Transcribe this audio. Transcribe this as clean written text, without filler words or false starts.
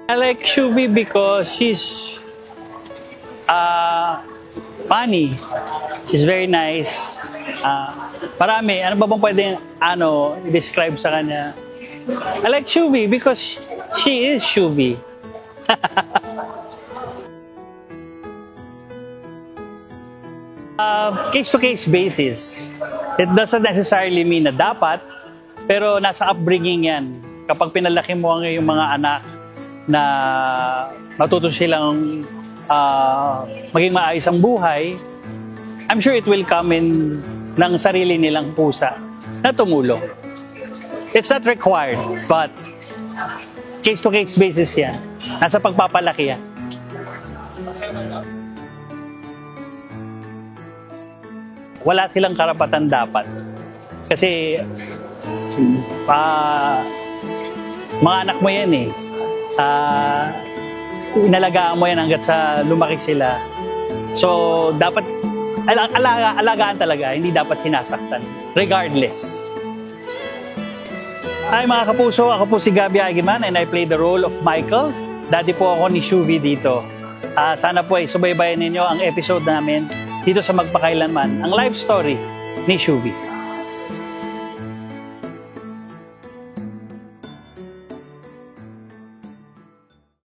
I like Shuvi because she's funny. She's very nice. Marami. Ano ba bang pwedeng describe sa kanya? I like Shuvi because she is Shuvi. Case-to-case basis. It doesn't necessarily mean na dapat, pero nasa upbringing yan. Kapag pinalaki mo ang iyong mga anak na matuto silang maging maayos ang buhay, I'm sure it will come in ng sarili nilang pusa na tumulong. It's not required, but case-to-case basis yan. Nasa pagpapalaki yan. Wala silang karapatan dapat. Kasi mga anak mo yan eh. Inalagaan mo yan hanggat sa lumaki sila. So, dapat alagaan talaga, hindi dapat sinasaktan. Regardless. Hi mga kapuso, ako po si Gabby Agiman and I play the role of Michael. Daddy po ako ni Shuvi dito. Sana po ay subaybayan ninyo ang episode namin dito sa Magpakailanman, ang life story ni Shuvi.